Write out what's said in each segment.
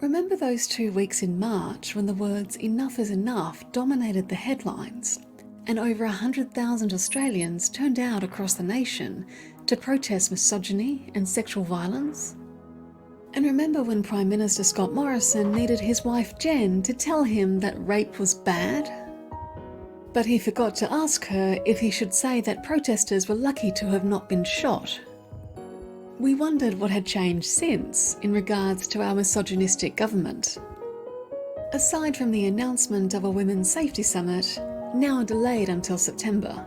Remember those 2 weeks in March when the words "enough is enough" dominated the headlines, and over 100,000 Australians turned out across the nation to protest misogyny and sexual violence? And remember when Prime Minister Scott Morrison needed his wife Jen to tell him that rape was bad? But he forgot to ask her if he should say that protesters were lucky to have not been shot. We wondered what had changed since in regards to our misogynistic government. Aside from the announcement of a Women's Safety Summit, now delayed until September.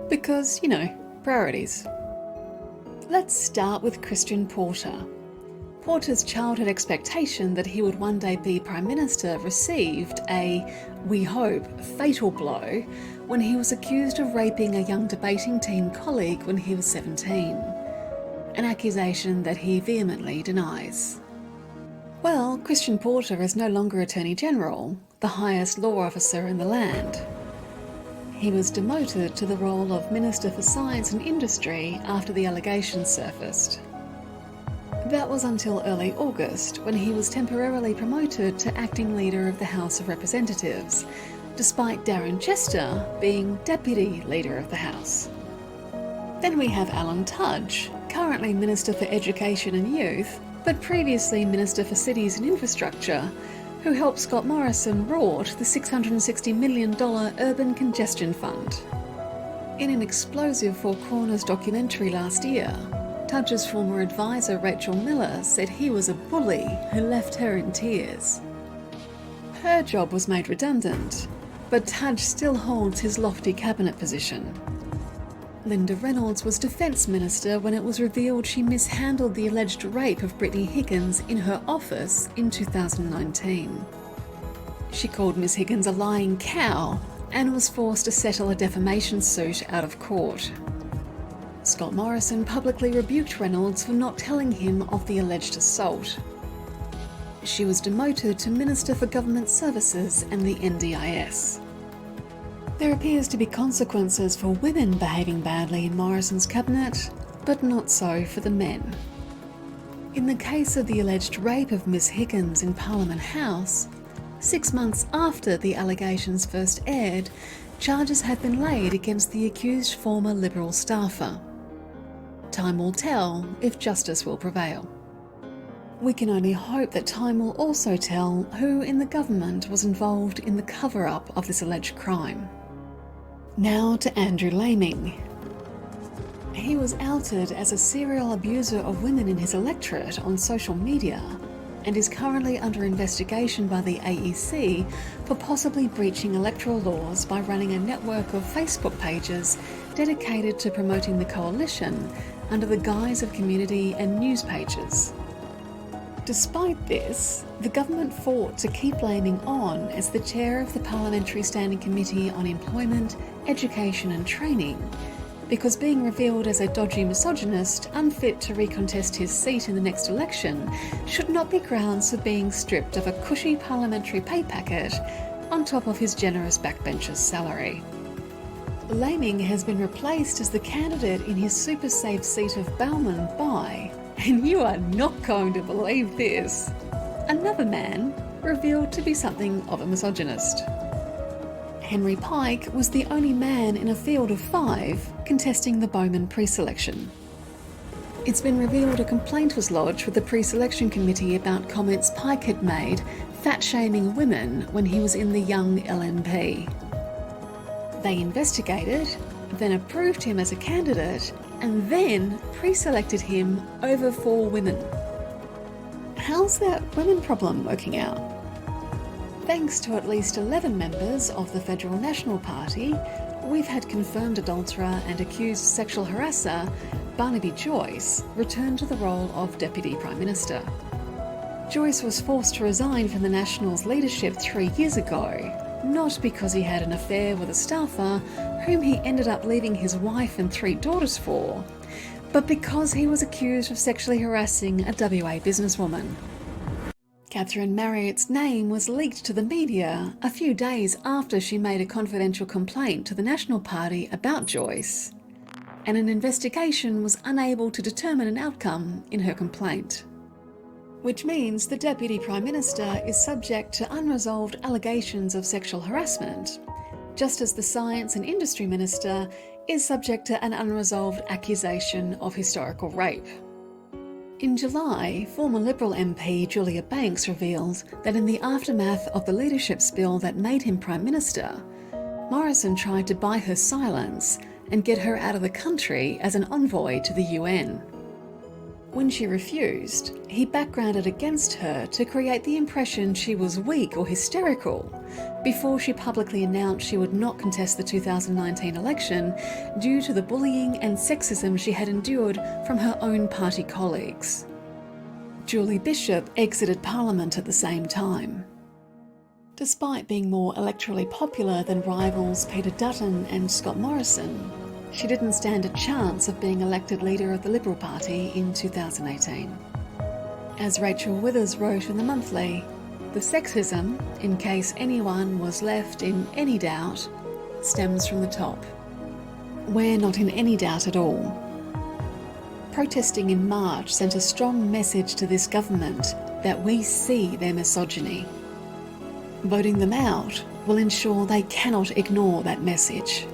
Because, priorities. Let's start with Christian Porter. Porter's childhood expectation that he would one day be Prime Minister received a, we hope, fatal blow when he was accused of raping a young debating team colleague when he was 17. An accusation that he vehemently denies. Well, Christian Porter is no longer Attorney General, the highest law officer in the land. He was demoted to the role of Minister for Science and Industry after the allegations surfaced. That was until early August, when he was temporarily promoted to acting leader of the House of Representatives, despite Darren Chester being Deputy Leader of the House. Then we have Alan Tudge, currently Minister for Education and Youth, but previously Minister for Cities and Infrastructure, who helped Scott Morrison rort the $660 million Urban Congestion Fund. In an explosive Four Corners documentary last year, Tudge's former advisor Rachel Miller said he was a bully who left her in tears. Her job was made redundant, but Tudge still holds his lofty cabinet position. Linda Reynolds was Defence Minister when it was revealed she mishandled the alleged rape of Brittany Higgins in her office in 2019. She called Ms Higgins a lying cow and was forced to settle a defamation suit out of court. Scott Morrison publicly rebuked Reynolds for not telling him of the alleged assault. She was demoted to Minister for Government Services and the NDIS. There appears to be consequences for women behaving badly in Morrison's cabinet, but not so for the men. In the case of the alleged rape of Miss Higgins in Parliament House, 6 months after the allegations first aired, charges have been laid against the accused former Liberal staffer. Time will tell if justice will prevail. We can only hope that time will also tell who in the government was involved in the cover-up of this alleged crime. Now to Andrew Laming. He was outed as a serial abuser of women in his electorate on social media and is currently under investigation by the AEC for possibly breaching electoral laws by running a network of Facebook pages dedicated to promoting the coalition under the guise of community and news pages. Despite this, the government fought to keep Laming on as the chair of the Parliamentary Standing Committee on Employment, Education and Training, because being revealed as a dodgy misogynist unfit to recontest his seat in the next election should not be grounds for being stripped of a cushy parliamentary pay packet on top of his generous backbencher's salary. Laming has been replaced as the candidate in his super safe seat of Balmain by, and you are not going to believe this, another man revealed to be something of a misogynist. Henry Pike was the only man in a field of 5 contesting the Bowman pre-selection. It's been revealed a complaint was lodged with the pre-selection committee about comments Pike had made fat-shaming women when he was in the young LNP. They investigated, then approved him as a candidate, and then pre-selected him over 4 women. How's that women problem working out? Thanks to at least 11 members of the Federal National Party, we've had confirmed adulterer and accused sexual harasser Barnaby Joyce return to the role of Deputy Prime Minister. Joyce was forced to resign from the Nationals' leadership 3 years ago, not because he had an affair with a staffer whom he ended up leaving his wife and 3 daughters for, but because he was accused of sexually harassing a WA businesswoman. Catherine Marriott's name was leaked to the media a few days after she made a confidential complaint to the National Party about Joyce, and an investigation was unable to determine an outcome in her complaint. which means the Deputy Prime Minister is subject to unresolved allegations of sexual harassment, just as the Science and Industry Minister is subject to an unresolved accusation of historical rape. In July, former Liberal MP Julia Banks revealed that in the aftermath of the leadership spill that made him Prime Minister, Morrison tried to buy her silence and get her out of the country as an envoy to the UN. When she refused, he backgrounded against her to create the impression she was weak or hysterical before she publicly announced she would not contest the 2019 election due to the bullying and sexism she had endured from her own party colleagues. Julie Bishop exited Parliament at the same time. Despite being more electorally popular than rivals Peter Dutton and Scott Morrison, she didn't stand a chance of being elected leader of the Liberal Party in 2018. As Rachel Withers wrote in The Monthly, the sexism, in case anyone was left in any doubt, stems from the top. We're not in any doubt at all. Protesting in March sent a strong message to this government that we see their misogyny. Voting them out will ensure they cannot ignore that message.